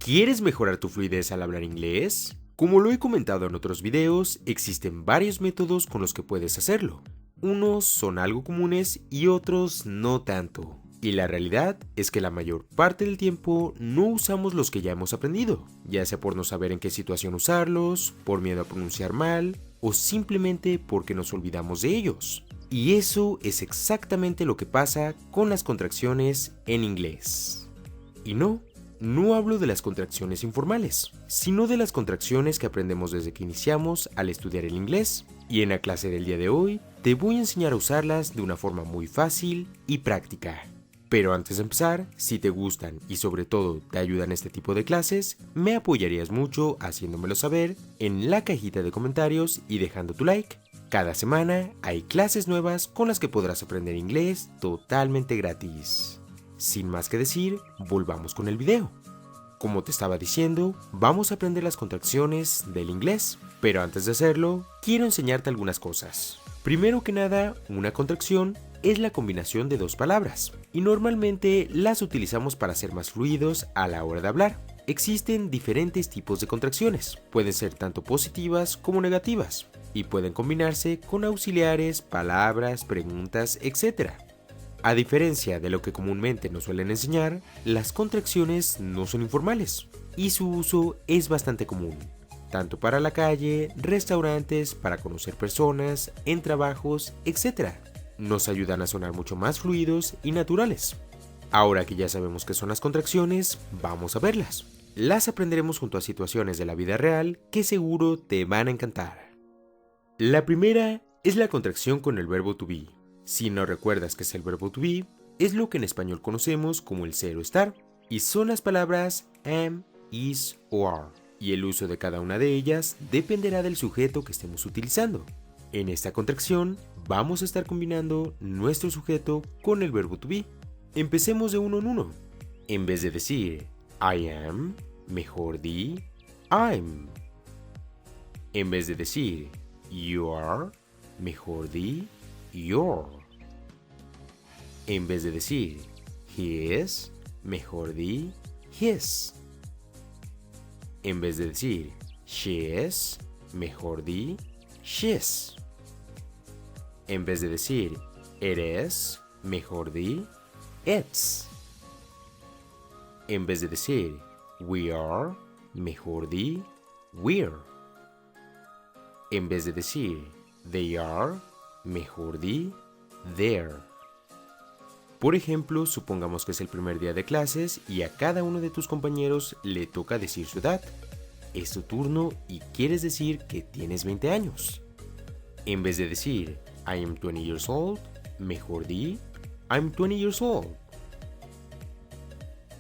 ¿Quieres mejorar tu fluidez al hablar inglés? Como lo he comentado en otros videos, existen varios métodos con los que puedes hacerlo. Unos son algo comunes y otros no tanto. Y la realidad es que la mayor parte del tiempo no usamos los que ya hemos aprendido, ya sea por no saber en qué situación usarlos, por miedo a pronunciar mal o simplemente porque nos olvidamos de ellos. Y eso es exactamente lo que pasa con las contracciones en inglés. Y no hablo de las contracciones informales, sino de las contracciones que aprendemos desde que iniciamos al estudiar el inglés. Y en la clase del día de hoy te voy a enseñar a usarlas de una forma muy fácil y práctica. Pero antes de empezar, si te gustan y sobre todo te ayudan este tipo de clases, me apoyarías mucho haciéndomelo saber en la cajita de comentarios y dejando tu like. Cada semana hay clases nuevas con las que podrás aprender inglés totalmente gratis. Sin más que decir, volvamos con el video. Como te estaba diciendo, vamos a aprender las contracciones del inglés, pero antes de hacerlo, quiero enseñarte algunas cosas. Primero que nada, una contracción es la combinación de dos palabras, y normalmente las utilizamos para ser más fluidos a la hora de hablar. Existen diferentes tipos de contracciones, pueden ser tanto positivas como negativas, y pueden combinarse con auxiliares, palabras, preguntas, etc. A diferencia de lo que comúnmente nos suelen enseñar, las contracciones no son informales y su uso es bastante común, tanto para la calle, restaurantes, para conocer personas, en trabajos, etc. Nos ayudan a sonar mucho más fluidos y naturales. Ahora que ya sabemos qué son las contracciones, vamos a verlas. Las aprenderemos junto a situaciones de la vida real que seguro te van a encantar. La primera es la contracción con el verbo to be. Si no recuerdas qué es el verbo to be, es lo que en español conocemos como el ser o estar, y son las palabras am, is o are, y el uso de cada una de ellas dependerá del sujeto que estemos utilizando. En esta contracción vamos a estar combinando nuestro sujeto con el verbo to be. Empecemos de uno en uno. En vez de decir I am, mejor di I'm. En vez de decir you are, mejor di your. En vez de decir he is, mejor di his. En vez de decir she is, mejor di she's. En vez de decir it is, mejor di its. En vez de decir we are, mejor di we're. En vez de decir they are, mejor di their. Por ejemplo, supongamos que es el primer día de clases y a cada uno de tus compañeros le toca decir su edad. Es tu turno y quieres decir que tienes 20 años. En vez de decir I am 20 years old, mejor di I'm 20 years old.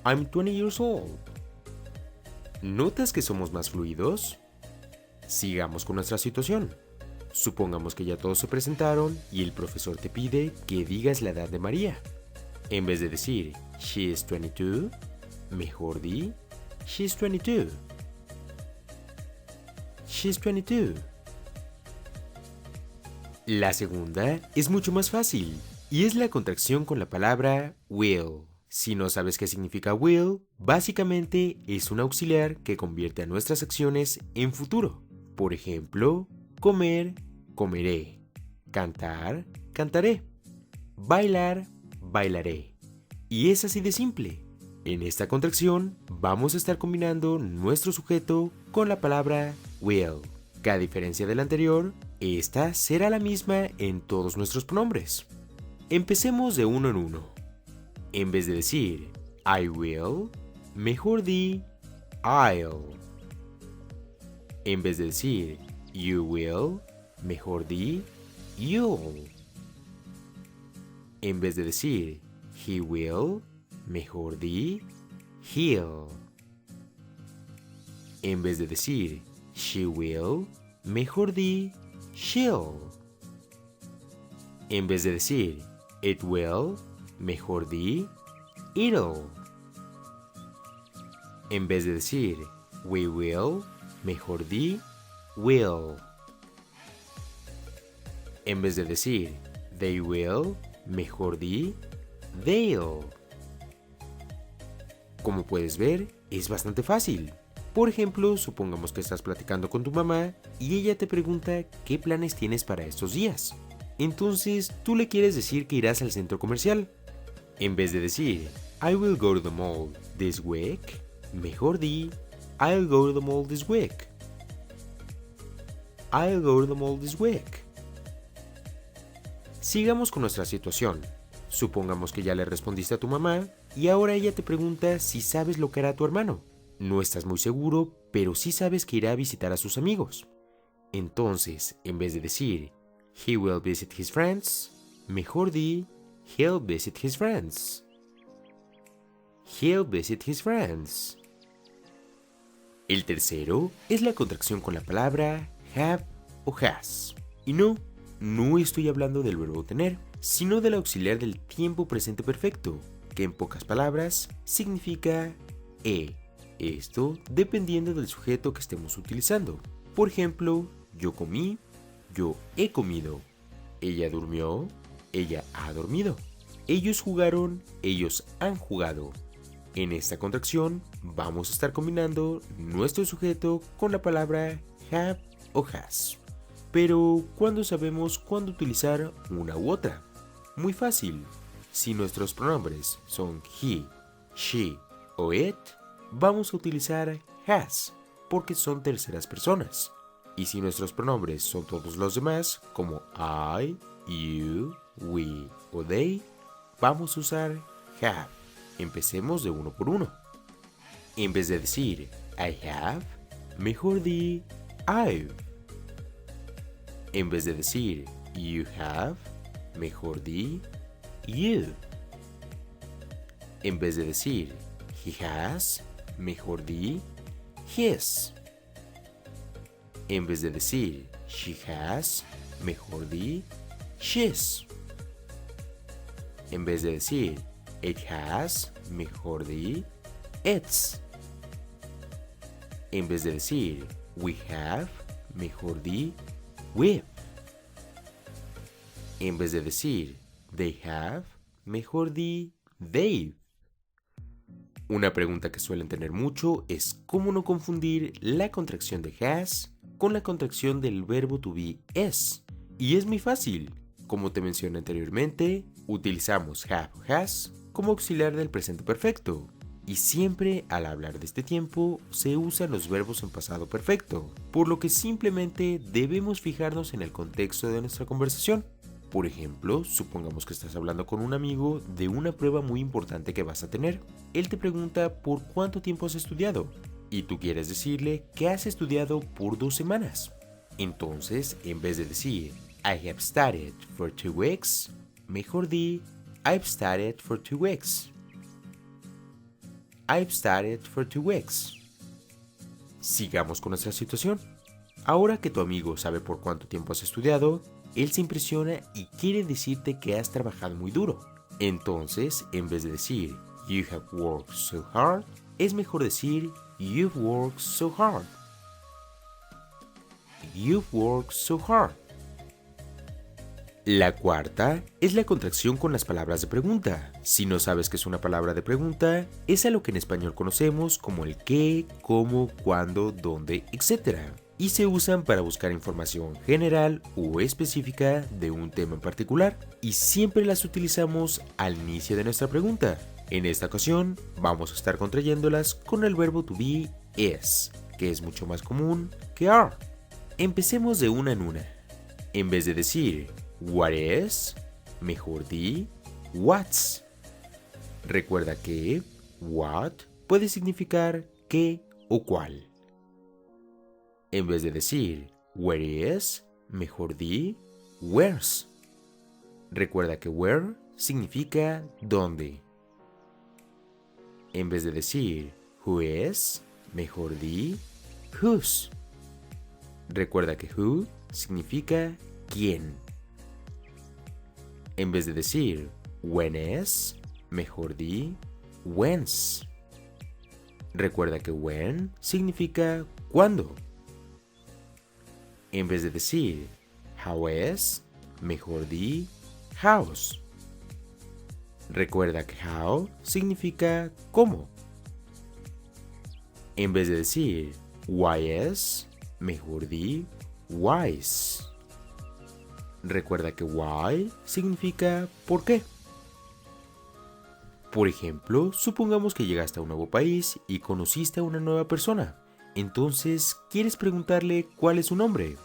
I'm 20 years old. ¿Notas que somos más fluidos? Sigamos con nuestra situación. Supongamos que ya todos se presentaron y el profesor te pide que digas la edad de María. En vez de decir she is 22, mejor di she's 22. She's 22. La segunda es mucho más fácil y es la contracción con la palabra will. Si no sabes qué significa will, básicamente es un auxiliar que convierte a nuestras acciones en futuro. Por ejemplo, comer, comeré. Cantar, cantaré. Bailar, bailaré. Y es así de simple. En esta contracción vamos a estar combinando nuestro sujeto con la palabra will, que a diferencia de la anterior, esta será la misma en todos nuestros pronombres. Empecemos de uno en uno. En vez de decir I will, mejor di I'll. En vez de decir you will, mejor di you'll. En vez de decir he will, mejor di he'll. En vez de decir she will, mejor di she'll. En vez de decir it will, mejor di it'll. En vez de decir we will, mejor di will. En vez de decir they will, mejor di they'll. Como puedes ver, es bastante fácil. Por ejemplo, supongamos que estás platicando con tu mamá y ella te pregunta qué planes tienes para estos días. Entonces, tú le quieres decir que irás al centro comercial. En vez de decir, I will go to the mall this week, mejor di, I'll go to the mall this week. I'll go to the mall this week. Sigamos con nuestra situación. Supongamos que ya le respondiste a tu mamá y ahora ella te pregunta si sabes lo que hará tu hermano. No estás muy seguro, pero sí sabes que irá a visitar a sus amigos. Entonces, en vez de decir, he will visit his friends, mejor di, he'll visit his friends. He'll visit his friends. El tercero es la contracción con la palabra have o has. Y no estoy hablando del verbo tener, sino del auxiliar del tiempo presente perfecto, que en pocas palabras significa he. Esto dependiendo del sujeto que estemos utilizando. Por ejemplo, yo comí, yo he comido. Ella durmió, ella ha dormido. Ellos jugaron, ellos han jugado. En esta contracción vamos a estar combinando nuestro sujeto con la palabra have o has. Pero, ¿cuándo sabemos cuándo utilizar una u otra? Muy fácil. Si nuestros pronombres son he, she o it, vamos a utilizar has, porque son terceras personas. Y si nuestros pronombres son todos los demás, como I, you, we o they, vamos a usar have. Empecemos de uno por uno. En vez de decir I have, mejor di I've. En vez de decir you have, mejor di you. En vez de decir he has, mejor di his. En vez de decir she has, mejor di she's. En vez de decir it has, mejor di its. En vez de decir we have, mejor di we've. En vez de decir they have, mejor di they've. Una pregunta que suelen tener mucho es cómo no confundir la contracción de has con la contracción del verbo to be es. Y es muy fácil. Como te mencioné anteriormente, utilizamos have o has como auxiliar del presente perfecto. Y siempre al hablar de este tiempo se usan los verbos en pasado perfecto, por lo que simplemente debemos fijarnos en el contexto de nuestra conversación. Por ejemplo, supongamos que estás hablando con un amigo de una prueba muy importante que vas a tener. Él te pregunta por cuánto tiempo has estudiado y tú quieres decirle que has estudiado por 2 semanas. Entonces, en vez de decir I have studied for 2 weeks, mejor di I've studied for 2 weeks. I've studied for 2 weeks. Sigamos con nuestra situación. Ahora que tu amigo sabe por cuánto tiempo has estudiado, él se impresiona y quiere decirte que has trabajado muy duro. Entonces, en vez de decir you have worked so hard, es mejor decir you've worked so hard. You've worked so hard. La cuarta es la contracción con las palabras de pregunta. Si no sabes qué es una palabra de pregunta, es a lo que en español conocemos como el qué, cómo, cuándo, dónde, etc. Y se usan para buscar información general o específica de un tema en particular, y siempre las utilizamos al inicio de nuestra pregunta. En esta ocasión vamos a estar contrayéndolas con el verbo to be is, que es mucho más común que are. Empecemos de una en una. En vez de decir what is, mejor di what's. Recuerda que what puede significar qué o cuál. En vez de decir where is, mejor di where's. Recuerda que where significa dónde. En vez de decir who is, mejor di whose. Recuerda que who significa quién. En vez de decir when is, mejor di when's. Recuerda que when significa cuándo. En vez de decir how is, mejor di how's. Recuerda que how significa cómo. En vez de decir wise, mejor di wise. Recuerda que why significa ¿por qué? Por ejemplo, supongamos que llegaste a un nuevo país y conociste a una nueva persona. Entonces, ¿quieres preguntarle cuál es su nombre?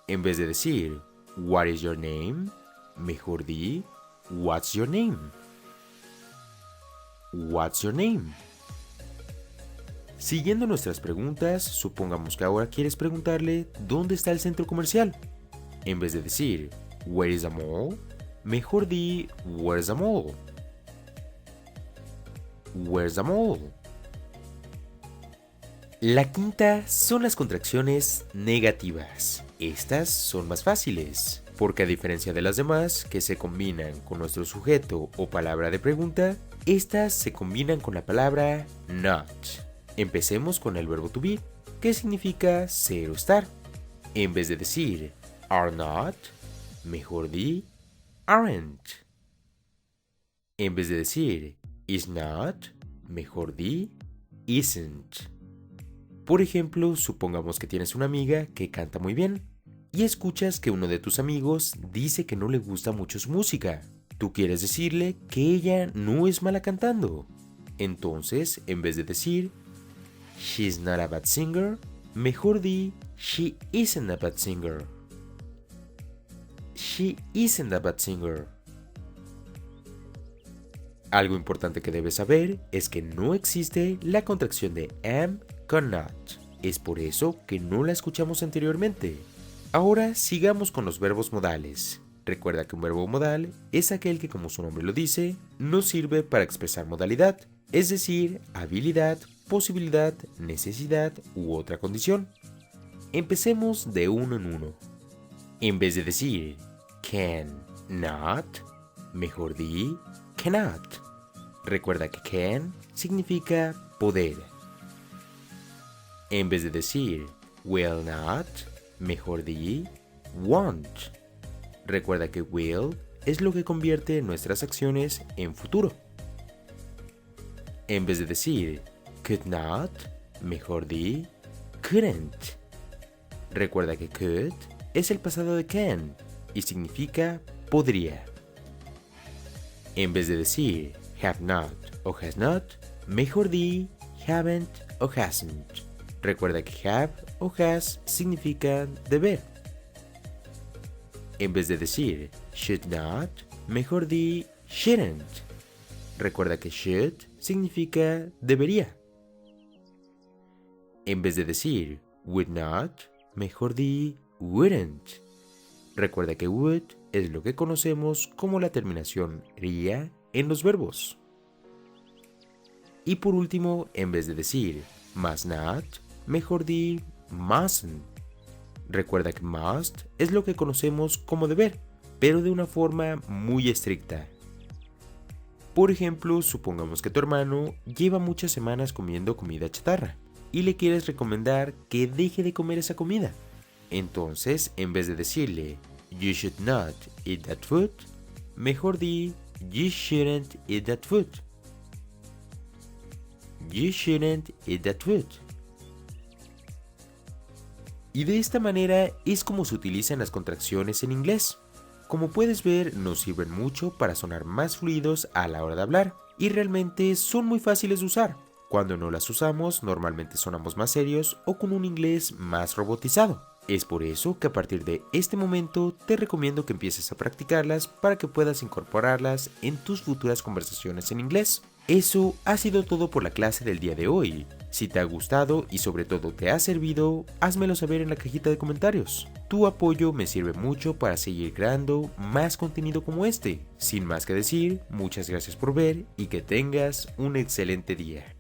En vez de decir what is your name, mejor di what's your name. What's your name? Siguiendo nuestras preguntas, supongamos que ahora quieres preguntarle ¿dónde está el centro comercial? En vez de decir where is the mall, mejor di where's the mall. Where's the mall? La quinta son las contracciones negativas. Estas son más fáciles, porque a diferencia de las demás, que se combinan con nuestro sujeto o palabra de pregunta, estas se combinan con la palabra not. Empecemos con el verbo to be, que significa ser o estar. En vez de decir are not, mejor di aren't. En vez de decir is not, mejor di isn't. Por ejemplo, supongamos que tienes una amiga que canta muy bien y escuchas que uno de tus amigos dice que no le gusta mucho su música. Tú quieres decirle que ella no es mala cantando. Entonces, en vez de decir she's not a bad singer, mejor di she isn't a bad singer. She isn't a bad singer. Algo importante que debes saber es que no existe la contracción de am con not. Es por eso que no la escuchamos anteriormente. Ahora sigamos con los verbos modales. Recuerda que un verbo modal es aquel que, como su nombre lo dice, nos sirve para expresar modalidad, es decir, habilidad, posibilidad, necesidad u otra condición. Empecemos de uno en uno. En vez de decir can, not, mejor di cannot. Recuerda que can significa poder. En vez de decir will not, mejor di won't. Recuerda que will es lo que convierte nuestras acciones en futuro. En vez de decir could not, mejor di couldn't. Recuerda que could es el pasado de can y significa podría. En vez de decir have not o has not, mejor di haven't o hasn't. Recuerda que have o has significan deber. En vez de decir should not, mejor di shouldn't. Recuerda que should significa debería. En vez de decir would not, mejor di wouldn't. Recuerda que would es lo que conocemos como la terminación ría en los verbos. Y por último, en vez de decir must not, mejor di mustn't. Recuerda que must es lo que conocemos como deber, pero de una forma muy estricta. Por ejemplo, supongamos que tu hermano lleva muchas semanas comiendo comida chatarra y le quieres recomendar que deje de comer esa comida. Entonces, en vez de decirle you should not eat that food, mejor di you shouldn't eat that food. You shouldn't eat that food. Y de esta manera es como se utilizan las contracciones en inglés. Como puedes ver, nos sirven mucho para sonar más fluidos a la hora de hablar y realmente son muy fáciles de usar. Cuando no las usamos, normalmente sonamos más serios o con un inglés más robotizado. Es por eso que a partir de este momento te recomiendo que empieces a practicarlas para que puedas incorporarlas en tus futuras conversaciones en inglés. Eso ha sido todo por la clase del día de hoy. Si te ha gustado y sobre todo te ha servido, házmelo saber en la cajita de comentarios. Tu apoyo me sirve mucho para seguir creando más contenido como este. Sin más que decir, muchas gracias por ver y que tengas un excelente día.